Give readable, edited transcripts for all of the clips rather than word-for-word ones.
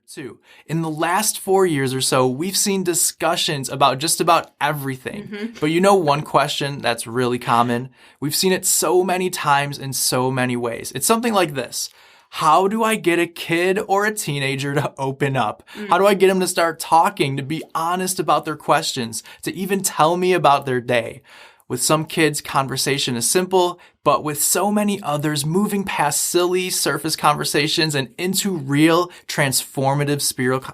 Too. In the last 4 years or so, we've seen discussions about just about everything. But you know one question that's really common? We've seen it so many times in so many ways. It's something like this. How do I get a kid or a teenager to open up? How do I get them to start talking, to be honest about their questions, to even tell me about their day? With some kids, conversation is simple, but with so many others, moving past silly surface conversations and into real, transformative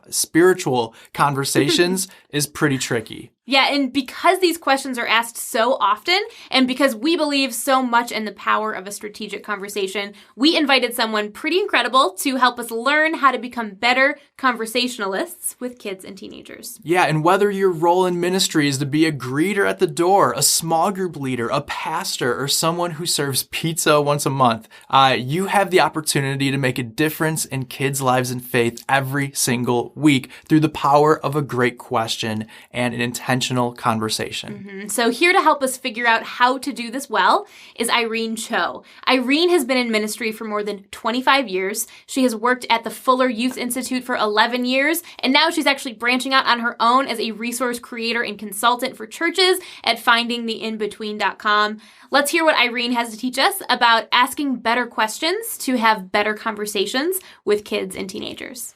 spiritual conversations is pretty tricky. Yeah, and because these questions are asked so often, and because we believe so much in the power of a strategic conversation, we invited someone pretty incredible to help us learn how to become better conversationalists with kids and teenagers. Yeah, and whether your role in ministry is to be a greeter at the door, a small group leader, a pastor, or someone who serves pizza once a month, you have the opportunity to make a difference in kids' lives and faith every single week through the power of a great question and an intentional conversation. So here to help us figure out how to do this well is Irene Cho. Irene has been in ministry for more than 25 years. She has worked at the Fuller Youth Institute for 11 years, and now she's actually branching out on her own as a resource creator and consultant for churches at findingtheinbetween.com. Let's hear what Irene has to teach us about asking better questions to have better conversations with kids and teenagers.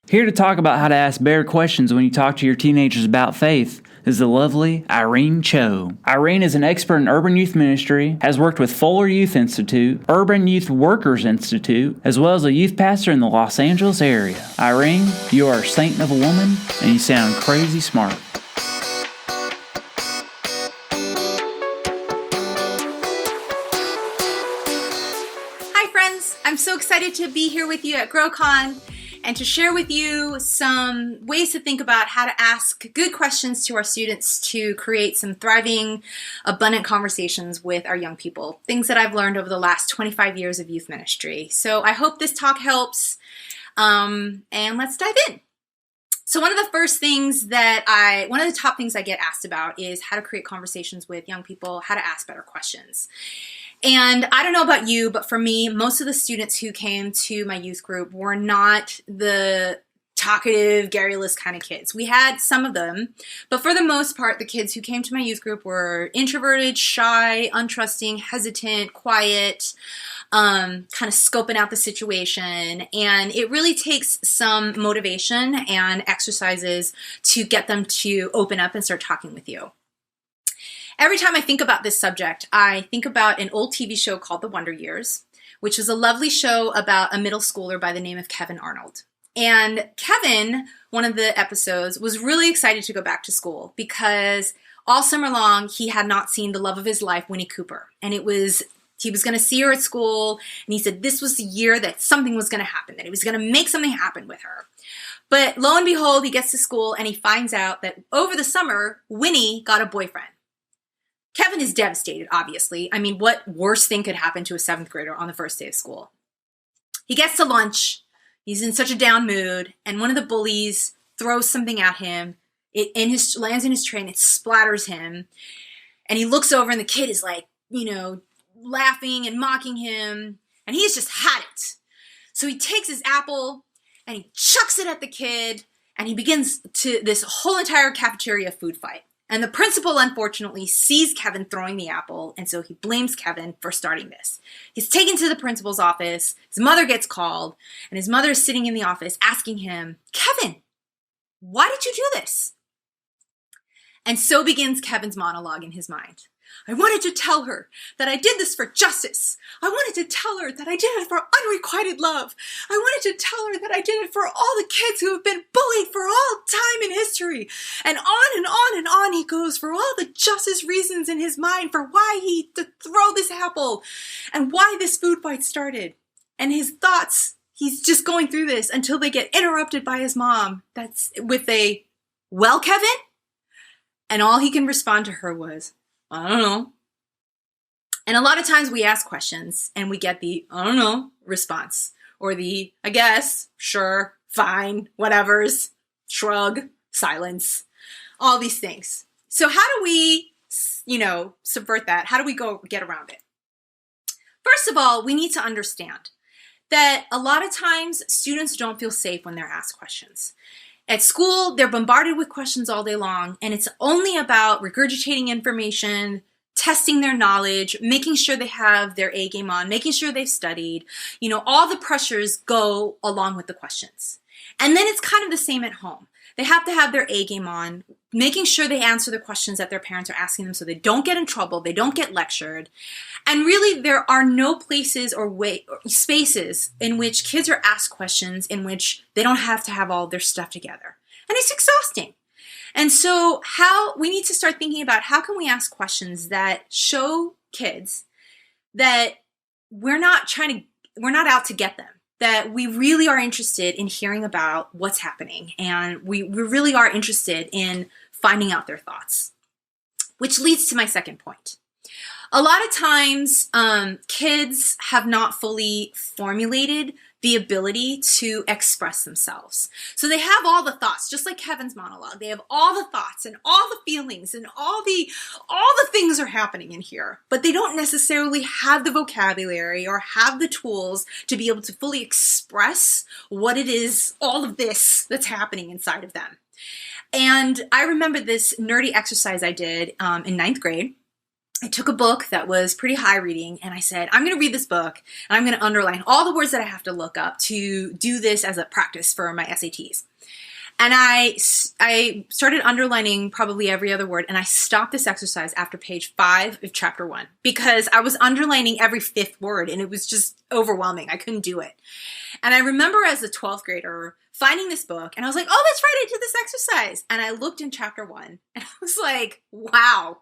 Here to talk about how to ask better questions when you talk to your teenagers about faith is the lovely Irene Cho. Irene is an expert in urban youth ministry, has worked with Fuller Youth Institute, Urban Youth Workers Institute, as well as a youth pastor in the Los Angeles area. Irene, you are a saint of a woman, and you sound crazy smart. Hi friends, I'm so excited to be here with you at GrowCon and to share with you some ways to think about how to ask good questions to our students to create some thriving, abundant conversations with our young people. Things that I've learned over the last 25 years of youth ministry. So I hope this talk helps, and let's dive in. So one of the top things I get asked about is how to create conversations with young people, how to ask better questions. And I don't know about you, but for me, most of the students who came to my youth group were not the talkative, garrulous kind of kids. We had some of them, but for the most part, the kids who came to my youth group were introverted, shy, untrusting, hesitant, quiet, kind of scoping out the situation. And it really takes some motivation and exercises to get them to open up and start talking with you. Every time I think about this subject, I think about an old TV show called The Wonder Years, which was a lovely show about a middle schooler by the name of Kevin Arnold. And Kevin, one of the episodes, was really excited to go back to school because all summer long he had not seen the love of his life, Winnie Cooper. And he was going to see her at school, and he said this was the year that something was going to happen, that he was going to make something happen with her. But lo and behold, he gets to school and he finds out that over the summer, Winnie got a boyfriend. Kevin is devastated, obviously. I mean, what worse thing could happen to a 7th grader on the first day of school? He gets to lunch. He's in such a down mood, and one of the bullies throws something at him. It lands in his tray, and it splatters him. And he looks over, and the kid is like, laughing and mocking him, and he's just had it. So he takes his apple, and he chucks it at the kid, and he begins to this whole entire cafeteria food fight. And the principal, unfortunately, sees Kevin throwing the apple, and so he blames Kevin for starting this. He's taken to the principal's office, his mother gets called, and his mother is sitting in the office asking him, Kevin, why did you do this? And so begins Kevin's monologue in his mind. I wanted to tell her that I did this for justice. I wanted to tell her that I did it for unrequited love. I wanted to tell her that I did it for all the kids who have been bullied for all time in history. And on and on and on he goes for all the justice reasons in his mind for why he to throw this apple and why this food fight started. And his thoughts, he's just going through this until they get interrupted by his mom. That's with a, well, Kevin? And all he can respond to her was, I don't know. And a lot of times we ask questions and we get the, I don't know, response. Or the, I guess, sure, fine, whatever's, shrug, silence, all these things. So how do we, subvert that? How do we go get around it? First of all, we need to understand that a lot of times students don't feel safe when they're asked questions. At school, they're bombarded with questions all day long, and it's only about regurgitating information, testing their knowledge, making sure they have their A game on, making sure they've studied. All the pressures go along with the questions. And then it's kind of the same at home. They have to have their A game on, making sure they answer the questions that their parents are asking them so they don't get in trouble, they don't get lectured. And really, there are no places or spaces in which kids are asked questions in which they don't have to have all their stuff together. And it's exhausting. And so we need to start thinking about how can we ask questions that show kids that we're not out to get them, that we really are interested in hearing about what's happening, and we really are interested in finding out their thoughts. Which leads to my second point. A lot of times, kids have not fully formulated the ability to express themselves. So they have all the thoughts, just like Kevin's monologue. They have all the thoughts and all the feelings and all the things are happening in here, but they don't necessarily have the vocabulary or have the tools to be able to fully express what it is, all of this that's happening inside of them. And I remember this nerdy exercise I did in ninth grade. I took a book that was pretty high reading, and I said, I'm going to read this book, and I'm going to underline all the words that I have to look up to do this as a practice for my SATs. And I started underlining probably every other word, and I stopped this exercise after page 5 of chapter 1 because I was underlining every 5th word, and it was just overwhelming. I couldn't do it. And I remember as a 12th grader finding this book, and I was like, oh, that's right, I did this exercise. And I looked in chapter 1, and I was like, wow.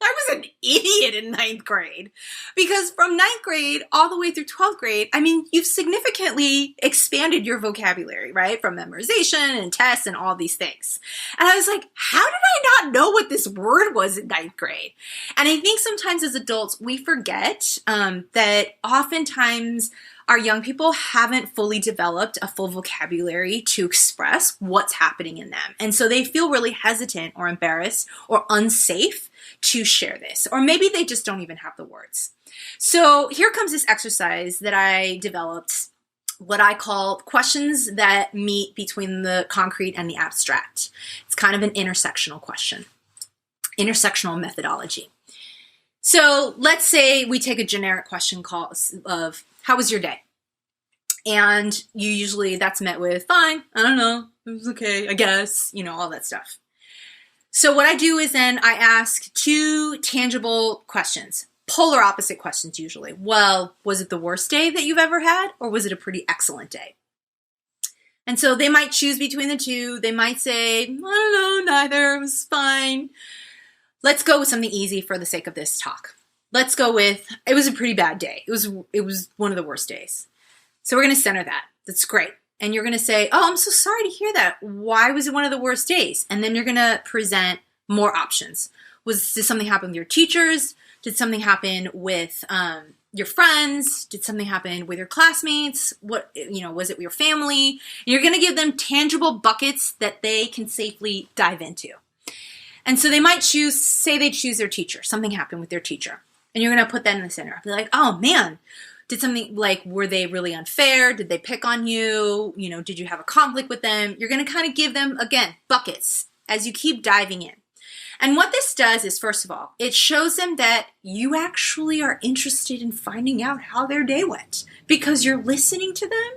I was an idiot in 9th grade because from 9th grade all the way through 12th grade, you've significantly expanded your vocabulary, right? From memorization and tests and all these things. And I was like, how did I not know what this word was in 9th grade? And I think sometimes as adults, we forget that oftentimes our young people haven't fully developed a full vocabulary to express what's happening in them. And so they feel really hesitant or embarrassed or unsafe to share this, or maybe they just don't even have the words. So here comes this exercise that I developed, what I call questions that meet between the concrete and the abstract. It's kind of an intersectional question, intersectional methodology. So let's say we take a generic question of, how was your day? And that's met with, fine, I don't know, it was okay, I guess, all that stuff. So what I do is then I ask 2 tangible questions, polar opposite questions usually. Well, was it the worst day that you've ever had, or was it a pretty excellent day? And so they might choose between the 2. They might say, I don't know, neither, it was fine. Let's go with something easy for the sake of this talk. Let's go with, it was a pretty bad day. It was one of the worst days. So we're going to center that. That's great. And you're going to say, oh, I'm so sorry to hear that. Why was it one of the worst days? And then you're going to present more options. Did something happen with your teachers? Did something happen with your friends? Did something happen with your classmates? Was it with your family? You're going to give them tangible buckets that they can safely dive into. And so they might choose their teacher. Something happened with their teacher. And you're going to put that in the center. Be like, oh man, did something were they really unfair? Did they pick on you? Did you have a conflict with them? You're going to kind of give them, again, buckets as you keep diving in. And what this does is, first of all, it shows them that you actually are interested in finding out how their day went because you're listening to them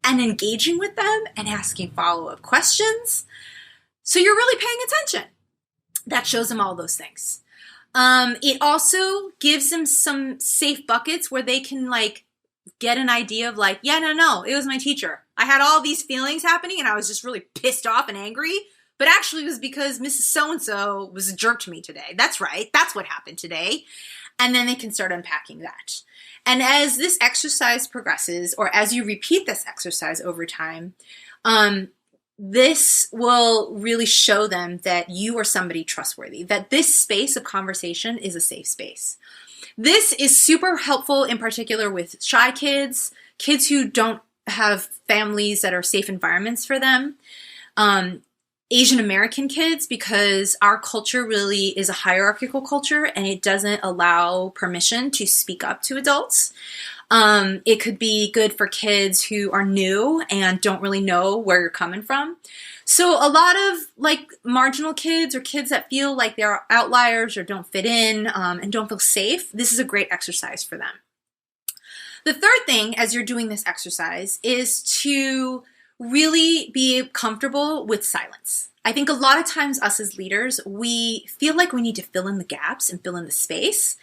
and engaging with them and asking follow-up questions. So you're really paying attention. That shows them all those things. It also gives them some safe buckets where they can get an idea of no, it was my teacher. I had all these feelings happening and I was just really pissed off and angry, but actually it was because Mrs. So-and-so was a jerk to me today. That's right. That's what happened today. And then they can start unpacking that. And as this exercise progresses, or as you repeat this exercise over time, this will really show them that you are somebody trustworthy, that this space of conversation is a safe space. This is super helpful in particular with shy kids, kids who don't have families that are safe environments for them, Asian American kids, because our culture really is a hierarchical culture and it doesn't allow permission to speak up to adults. It could be good for kids who are new and don't really know where you're coming from. So a lot of like marginal kids or kids that feel like they're outliers or don't fit in and don't feel safe, this is a great exercise for them. The third thing as you're doing this exercise is to really be comfortable with silence. I think a lot of times us as leaders, we feel like we need to fill in the gaps and fill in the space,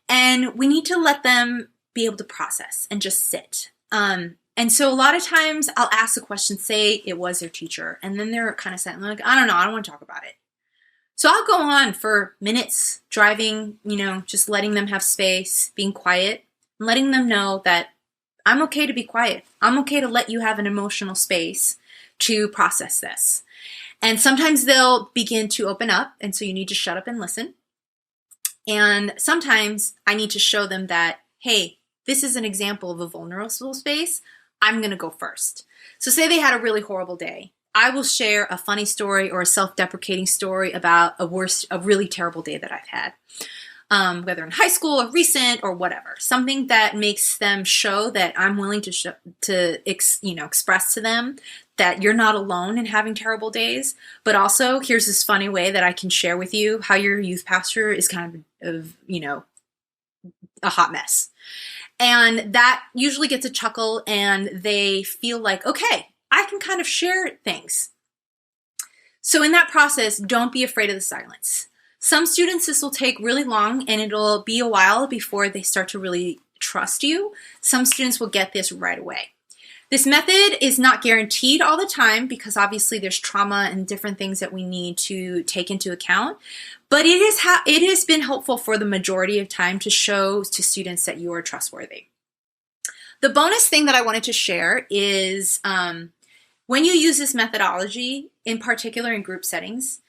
and we need to let them be able to process and just sit. And so a lot of times I'll ask a question, say it was their teacher, and then they're kind of saying, like, I don't know, I don't want to talk about it. So I'll go on for minutes driving, just letting them have space, being quiet, and letting them know that I'm okay to be quiet. I'm okay to let you have an emotional space to process this. And sometimes they'll begin to open up, and so you need to shut up and listen. And sometimes I need to show them that, hey, this is an example of a vulnerable space. I'm going to go first. So say they had a really horrible day. I will share a funny story or a self-deprecating story about a really terrible day that I've had. Whether in high school or recent or whatever, something that makes them show that I'm willing to express to them that you're not alone in having terrible days. But also, here's this funny way that I can share with you how your youth pastor is kind of a hot mess. And that usually gets a chuckle, and they feel like, okay, I can kind of share things. So in that process, don't be afraid of the silence. Some students, this will take really long, and it'll be a while before they start to really trust you. Some students will get this right away. This method is not guaranteed all the time because obviously there's trauma and different things that we need to take into account. But it has been helpful for the majority of time to show to students that you are trustworthy. The bonus thing that I wanted to share is when you use this methodology, in particular in group settings,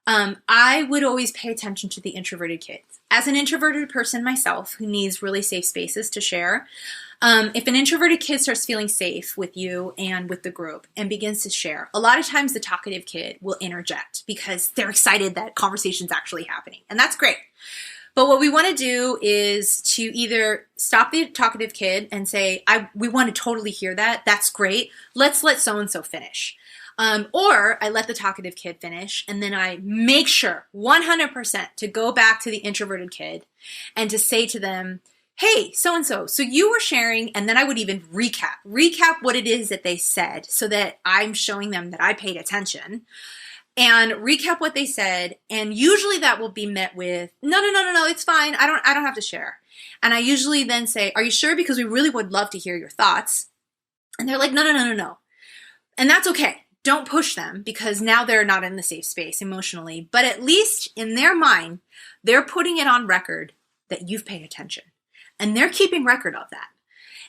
I would always pay attention to the introverted kids. As an introverted person myself who needs really safe spaces to share, if an introverted kid starts feeling safe with you and with the group and begins to share, a lot of times the talkative kid will interject because they're excited that conversation's actually happening. And that's great. But what we want to do is to either stop the talkative kid and say, we want to totally hear that. That's great. Let's let so-and-so finish. Or I let the talkative kid finish, and then I make sure 100% to go back to the introverted kid and to say to them, hey, so-and-so, so you were sharing, and then I would even recap what it is that they said so that I'm showing them that I paid attention, and recap what they said. And usually that will be met with, no, it's fine. I don't have to share. And I usually then say, are you sure? Because we really would love to hear your thoughts. And they're like, no. And that's okay. Don't push them because now they're not in the safe space emotionally, but at least in their mind, they're putting it on record that you've paid attention, and they're keeping record of that.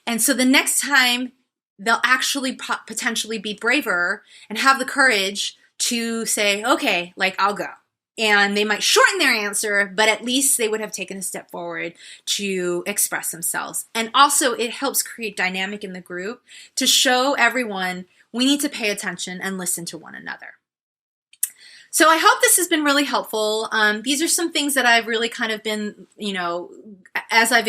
And so the next time they'll actually potentially be braver and have the courage to say, okay, I'll go. And they might shorten their answer, but at least they would have taken a step forward to express themselves. And also it helps create dynamic in the group to show everyone we need to pay attention and listen to one another. So I hope this has been really helpful. These are some things that I've really kind of been, as I've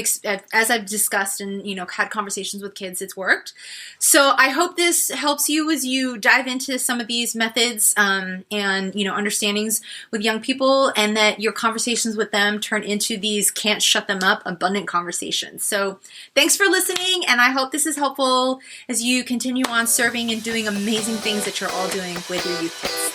discussed and, had conversations with kids, it's worked. So I hope this helps you as you dive into some of these methods and, understandings with young people, and that your conversations with them turn into these can't shut them up abundant conversations. So thanks for listening, and I hope this is helpful as you continue on serving and doing amazing things that you're all doing with your youth kids.